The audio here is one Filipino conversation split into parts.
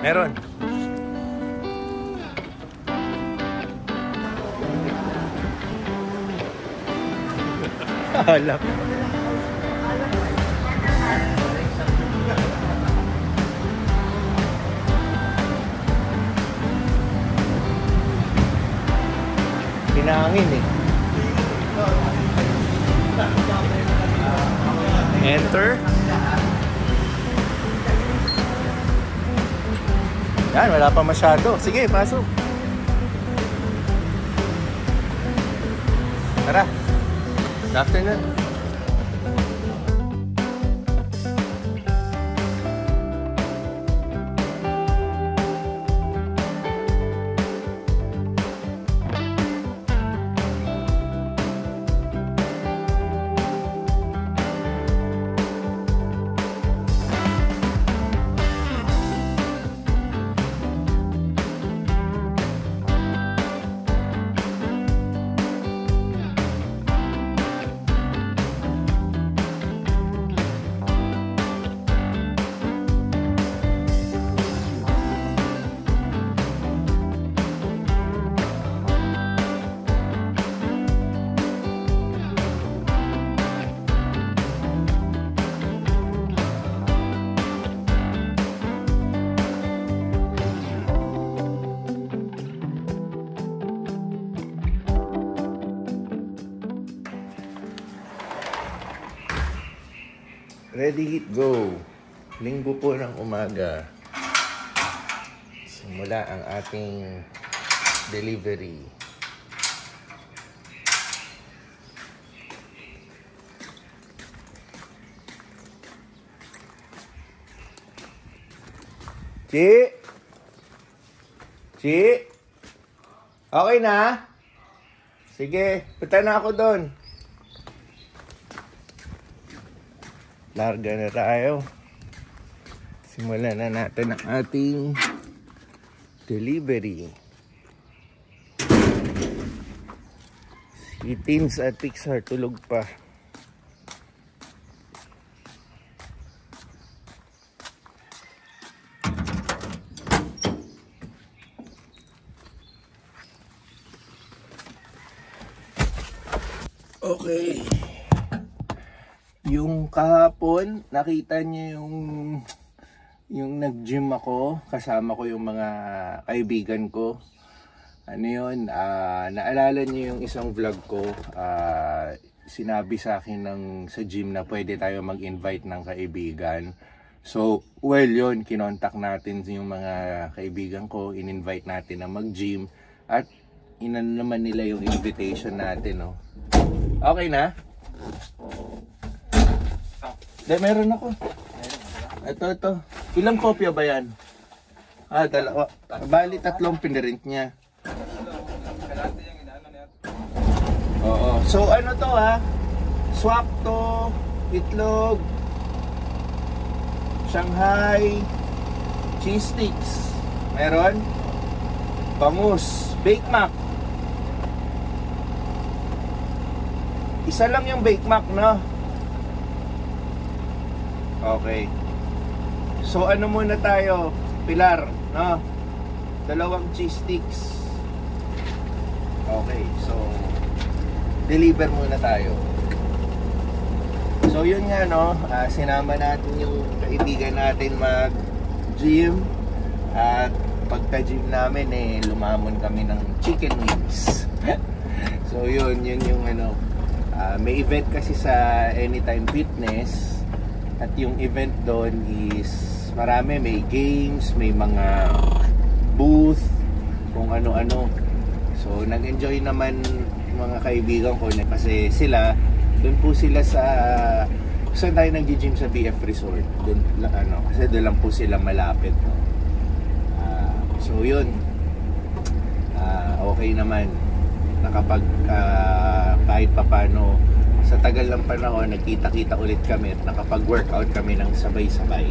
Meron. Alak. Pinangin eh. Enter. Yan, wala pa masyado. Sige, pasok. Tara. Good afternoon. Ready, hit, go. Linggo po ng umaga. Simula ang ating delivery. Chi? Okay na? Sige, punta na ako doon. Larga na tayo. Simulan na natin ang ating delivery. Si Teens at Pixar tulog pa. Okay. Yung kahapon, nakita niyo yung nag-gym ako, kasama ko yung mga kaibigan ko. Ano yun, naalala niyo yung isang vlog ko, sinabi sa akin sa gym na pwede tayo mag-invite ng kaibigan. So, well yun, kinontak natin yung mga kaibigan ko, in-invite natin na mag-gym, at inan naman nila yung invitation natin, no? Okay na? Meron ako. Ito. Ilang kopya ba yan? Dalawa. Bali, 3 pinirint niya. Oo. So, ano to swak to, itlog, Shanghai, cheese sticks. Meron? Bangus, Bake Mac. Isa lang yung Bake Mac, no? Okay. So ano muna tayo, Pilar, no? 2 cheese sticks. Okay, so deliver muna tayo. So yun nga, no, sinama natin yung kaibigan natin mag-gym. At pagka-gym namin, lumamon kami ng chicken wings. So yun yung ano, may event kasi sa Anytime Fitness. At yung event doon is marami, may games, may mga booth, kung ano-ano. So nag-enjoy naman mga kaibigan ko kasi sila, doon po sila saan tayo nag-gym sa BF Resort. Doon, kasi doon lang po sila malapit. No? So yun, okay naman. Kahit papano, sa tagal ng panahon, nagkita-kita ulit kami at nakapag-workout kami ng sabay-sabay.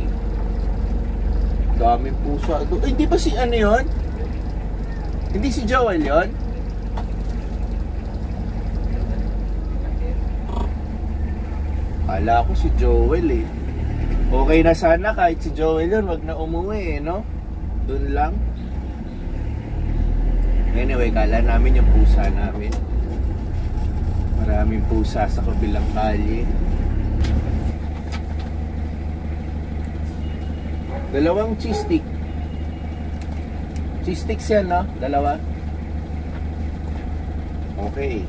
Daming puso. Hindi ba si ano yun? Hindi si Joel yun? Kala ko si Joel eh. Okay na sana kahit si Joel yun, wag na umuwi eh, no? Doon lang. Anyway, kala namin yung pusa namin. Maraming pusa sa kabilang kalye. Dalawang cheese stick. Cheese sticks yan, no? Dalawa. Okay.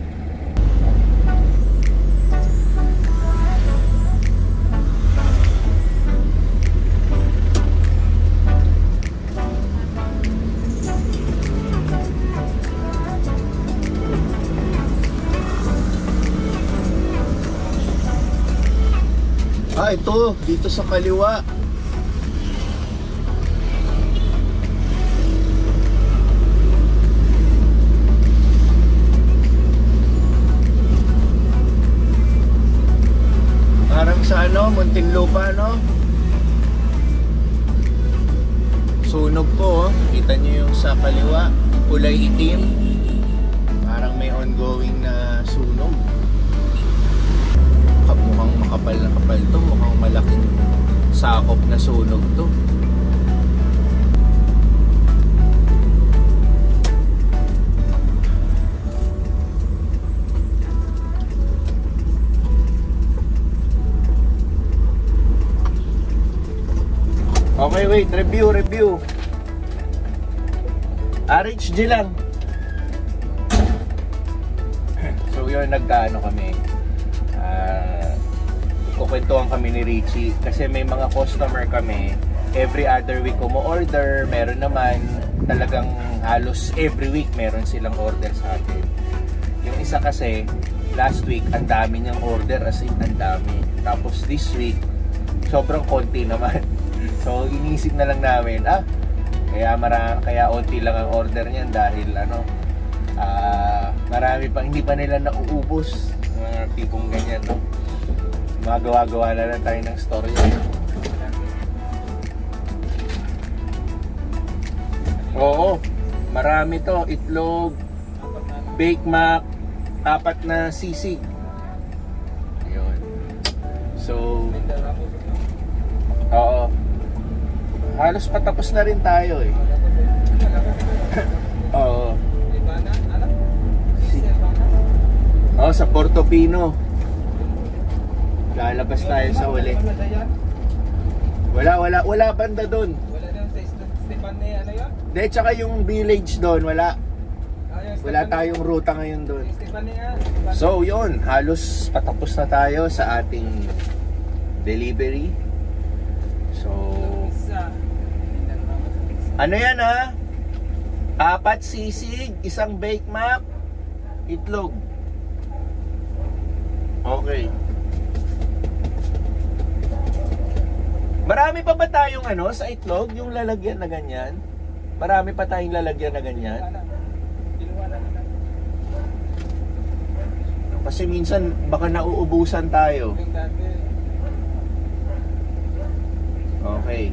Ito, dito sa kaliwa. Parang sa Muntinlupa, no? Sunog po, oh. Kita nyo yung sa kaliwa, kulay itim. Parang may ongoing na sunog. Mukhang makapal na kapal to, mukhang malaking sakop na sunog to. Okay, wait, review. RHG lang. So yun, nagkaano kami. Kukwentuhan kami ni Richie kasi may mga customer kami every other week umu-order, meron naman talagang halos every week meron silang order sa atin. Yung isa kasi last week ang dami niyang order, as in ang dami, tapos this week sobrang konti naman. So iniisip na lang namin kaya onti lang ang order niyan dahil marami pang hindi pa nila nauubos, mga tipong ganyan, no? Magawa-gawa na lang tayo ng story. Oo, marami to. Itlog, Bake Mac, 4 na sisig. Ayun. So, oo. Halos patapos na rin tayo eh. Oo. Sa Portofino. Lalabas tayo sa uli. Wala banda doon. Wala doon sa Stefan na ano yun? De, tsaka yung village doon, wala tayong ruta ngayon doon. So yun, halos patapos na tayo sa ating delivery. So ano yan, ha? 4 sisig, 1 Bake Mac, itlog. Okay. Marami pa ba tayong sa itlog, yung lalagyan na ganyan? Marami pa tayong lalagyan na ganyan? Kasi minsan baka nauubusan tayo. Okay.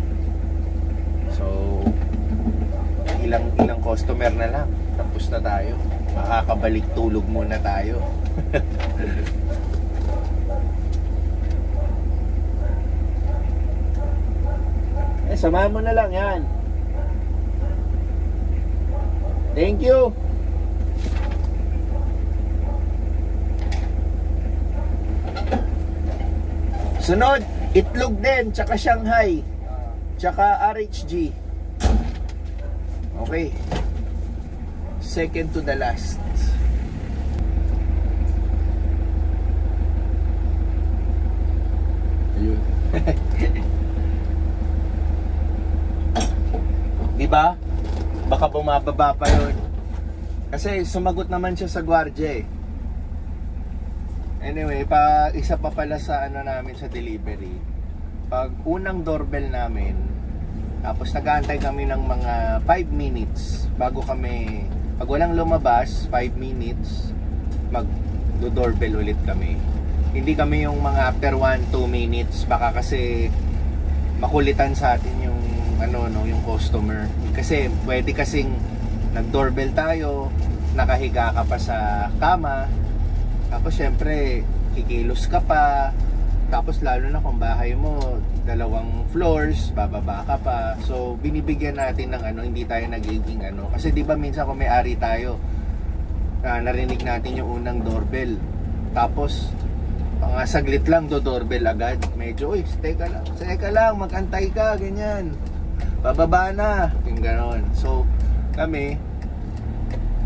So ilang customer na lang, tapos na tayo. Makakabalik tulog muna tayo. Samahan mo na lang yan. Thank you. Sunod, itlog din, tsaka Shanghai, tsaka RHG. Okay. Second to the last. Ayun. Diba? Baka bumababa pa yun. Kasi sumagot naman siya sa gwardiya eh. Anyway, isa pa pala sa namin sa delivery. Pag unang doorbell namin, tapos nag-aantay kami ng mga 5 minutes bago kami, pag walang lumabas, 5 minutes, mag-doorbell ulit kami. Hindi kami yung mga after 1-2 minutes, baka kasi makulitan sa atin yung yung customer. Kasi pwede kasing nag-doorbell tayo, nakahiga ka pa sa kama, tapos syempre kikilos ka pa, Tapos lalo na kung bahay mo 2 floors, bababa ka pa. So binibigyan natin ng hindi tayo nagiging kasi 'di ba minsan kung may-ari tayo, narinig natin yung unang doorbell. Tapos mga saglit lang doorbell agad. Medyo, teka lang, mag-antay ka, ganyan. Bababa na, yung ganon. So kami,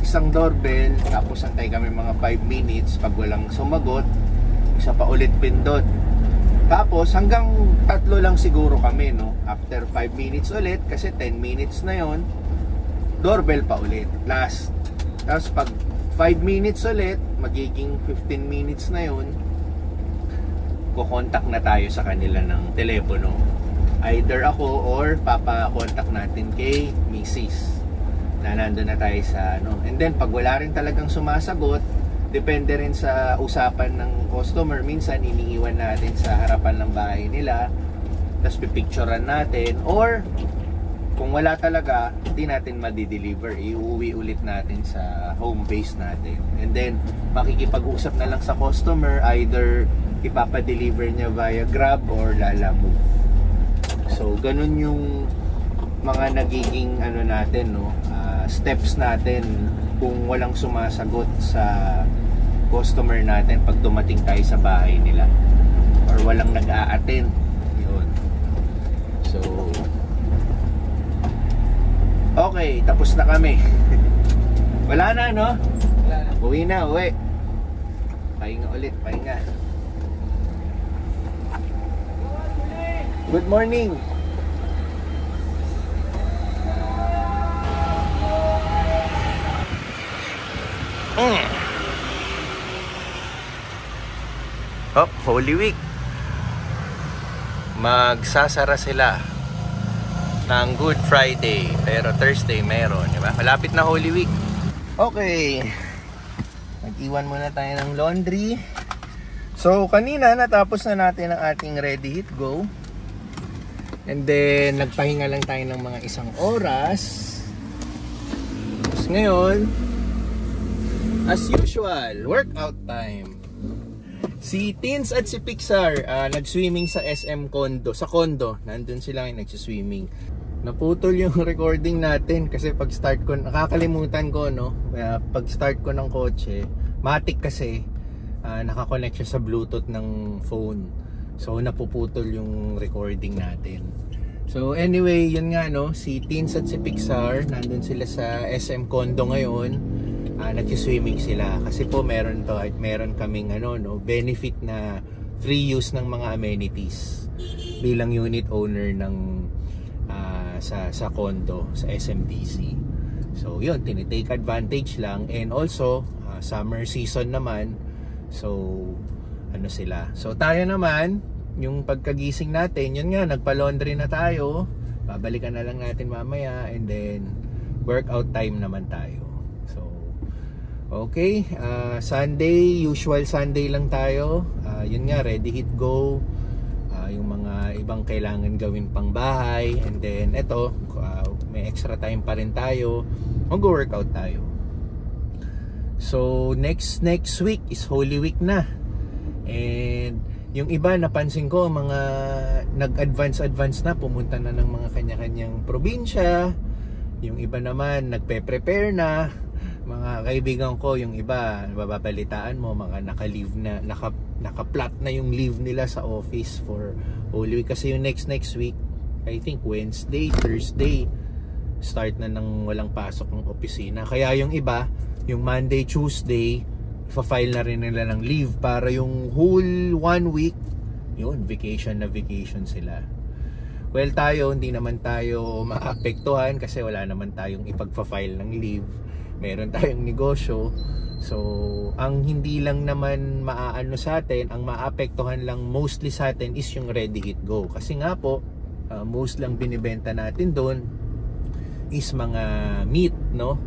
isang doorbell, tapos antay kami mga 5 minutes. Pag walang sumagot, isa pa ulit pindot. Tapos hanggang 3 lang siguro kami, no? After 5 minutes ulit, kasi 10 minutes na yon, doorbell pa ulit, last. Tapos pag 5 minutes ulit, magiging 15 minutes na yon, kukontak na tayo sa kanila ng telepono. Either ako or papa-contact natin kay Mrs. na nandun na tayo sa And then pag wala rin talagang sumasagot, depende rin sa usapan ng customer. Minsan iniiwan natin sa harapan ng bahay nila, tapos pipicturean natin, or kung wala talaga, hindi natin madideliver, iuwi ulit natin sa home base natin. And then makikipag-usap na lang sa customer, either ipapadeliver niya via Grab or Lalamove. So ganun yung mga nagiging natin, steps natin kung walang sumasagot sa customer natin pag dumating tayo sa bahay nila, or walang nag-a-attend. Yun. So okay, tapos na kami. Wala na, no? Wala na. Uwi. Pahinga ulit, pahinga. Good morning. Holy Week. Magsasara sila ng Good Friday, pero Thursday meron, di ba? Malapit na Holy Week. Okay. Mag-iwan muna tayo ng laundry. So, kanina natapos na natin ang ating Ready Hit Go. And then, nagpahinga lang tayo ng mga 1 oras. Tapos ngayon, as usual, workout time. Si Teens at si Pixar, nag-swimming sa SM Condo. Sa condo, nandun sila yung nag-swimming. Naputol yung recording natin kasi pag start ko, nakakalimutan ko, no? Pag start ko ng kotse, matik kasi, nakakonect siya sa Bluetooth ng phone. So napuputol yung recording natin. So anyway, yun nga, no, si Teens at si Pixar, nandun sila sa SM Condo ngayon. Nag-swimming sila kasi po meron kaming benefit na free use ng mga amenities bilang unit owner ng sa condo sa SMDC. So yun, tinitake advantage lang, and also summer season naman. So sila. So tayo naman, yung pagkagising natin, yun nga, nagpa-laundry na tayo. Babalikan na lang natin mamaya, and then workout time naman tayo. So okay, Sunday, usual Sunday lang tayo. Yun nga, Ready Hit Go. Yung mga ibang kailangan gawin pang bahay, and then eto, may extra time pa rin tayo, mag-workout tayo. So next week is Holy Week na, and yung iba napansin ko, mga nag-advance na, pumunta na ng mga kanya-kanyang probinsya. Yung iba naman nagpe-prepare na. Mga kaibigan ko, yung iba, bababalitaan mo, mga naka-leave na, naka-plot na yung leave nila sa office for Holy Week. Kasi yung next week, I think Wednesday, Thursday, start na ng walang pasok ng opisina. Kaya yung iba, yung Monday, Tuesday, fa-file na rin nila ng leave para yung whole 1 week, yun, vacation na vacation sila. Well, tayo, hindi naman tayo maapektuhan kasi wala naman tayong ipag-file ng leave. Meron tayong negosyo. So, ang hindi lang naman maaano sa atin, ang maapektuhan lang mostly sa atin is yung Ready Hit Go. Kasi nga po, most lang binibenta natin doon is mga meat, no?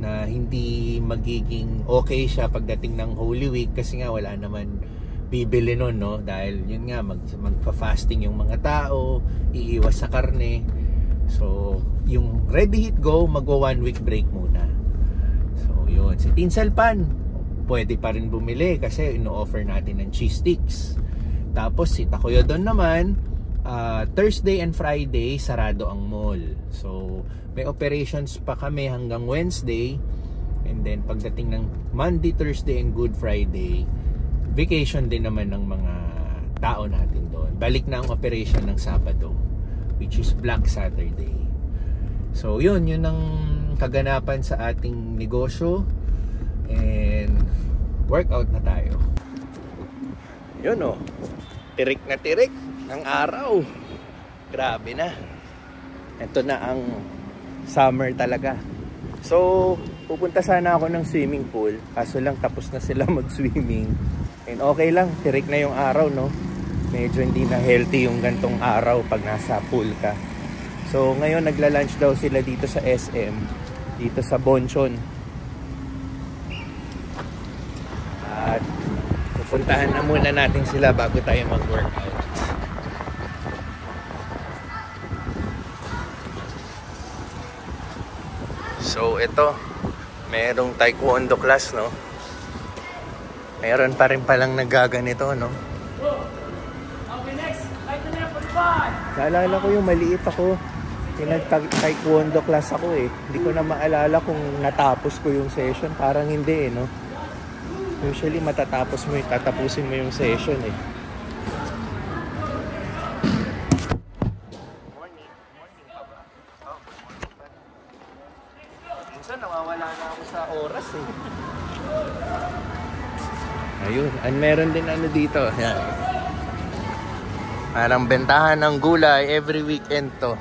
Na hindi magiging okay siya pagdating ng Holy Week kasi nga wala naman bibili nun, no? Dahil yun nga, magpa-fasting yung mga tao, iiwas sa karne. So, yung Ready Hit Go, magwa 1 week break muna. So, yun. Si Tinsel Pan, pwede pa rin bumili kasi ino-offer natin ng cheese sticks. Tapos si Takoyodon naman, Thursday and Friday sarado ang mall. So may operations pa kami hanggang Wednesday, and then pagdating ng Monday, Thursday and Good Friday, vacation din naman ng mga tao natin doon. Balik na ang operation ng Sabado, which is Black Saturday. So yun ang kaganapan sa ating negosyo, and workout na tayo. Yun o, tirik na tirik ng araw. Grabe na. Ito na ang summer talaga. So pupunta sana ako ng swimming pool, kaso lang tapos na sila mag-swimming. And okay lang, tirik na yung araw, no? Medyo hindi na healthy yung gantong araw pag nasa pool ka. So ngayon nagla-lunch daw sila dito sa SM, dito sa Bonchon. At pupuntahan na muna natin sila bago tayo mag-workout. So ito, merong taekwondo class, no? Meron pa rin palang nagaganito, no? Okay, next. Right to left for 5. Naalala ko yung maliit ako, pinag-taekwondo class ako eh. Hindi ko na maalala kung natapos ko yung session. Parang hindi eh, no? Usually matatapos mo, tatapusin mo yung session eh. Morning pa ba? Oh, morning pa. Minsan nawawala na ako sa oras eh. Ayun, and meron din ano dito. Yan. Parang bentahan ng gulay every weekend to.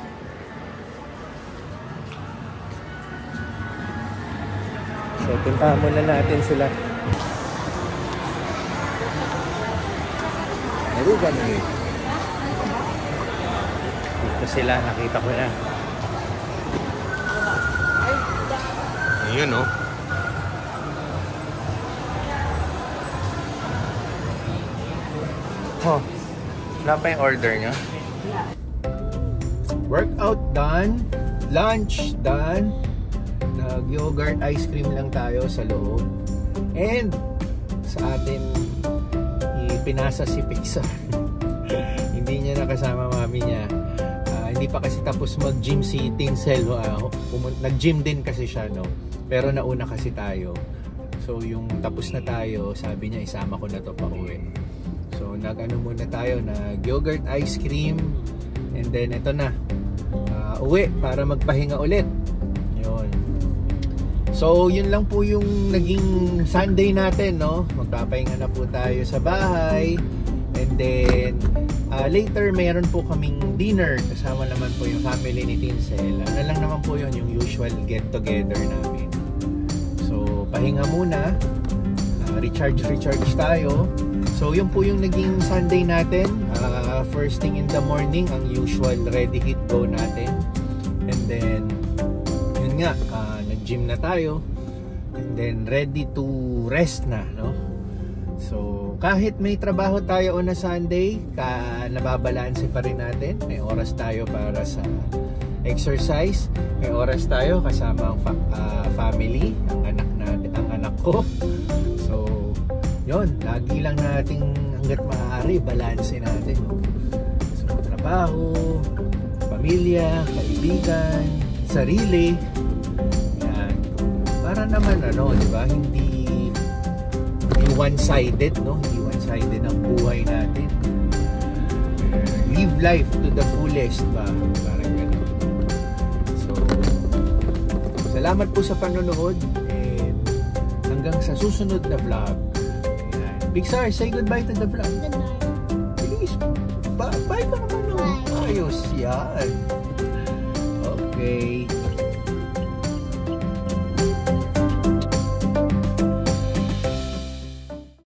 So puntahan muna natin sila. Ano ganun eh? Dito sila, nakita ko na. Ayun oh. Oh, wala pa yung order nyo? Workout done. Lunch done. Nag-yogurt ice cream lang tayo sa loob. And sa atin pinasa si Pixar. Hindi niya nakasama mami niya. Hindi pa kasi tapos mag-gym si Tinsel. Nag-gym din kasi siya, no? Pero nauna kasi tayo. So yung tapos na tayo, sabi niya isama ko na to pa uwi. So nag-ano muna tayo, nag-yogurt ice cream, and then ito na, uwi para magpahinga ulit. Yun. So yun lang po yung naging Sunday natin, no? Magpapahinga na po tayo sa bahay, and then later mayroon po kaming dinner kasama naman po yung family ni Tinsel. Ano lang naman po yun, yung usual get together namin. So pahinga muna, recharge tayo. So yun po yung naging Sunday natin. First thing in the morning, ang usual ready hit go natin, and then yun nga, nag-gym na tayo, and then ready to rest na, no? So kahit may trabaho tayo on a Sunday, nababalanse pa rin natin. May oras tayo para sa exercise, may oras tayo kasama ang family, ang anak ko. So yun, lagi lang nating hanggat maaari balanse natin, no? So trabaho, pamilya, kaibigan, sarili. Yan. Para naman ano, di ba? Hindi one-sided, no? Hindi one-sided ang buhay natin. Live life to the fullest ba? Parang gano'n. So salamat po sa panonood, and hanggang sa susunod na vlog. Pixar, say goodbye to the vlog. Goodbye. Please. Bye ka naman. Ayos yan. Okay.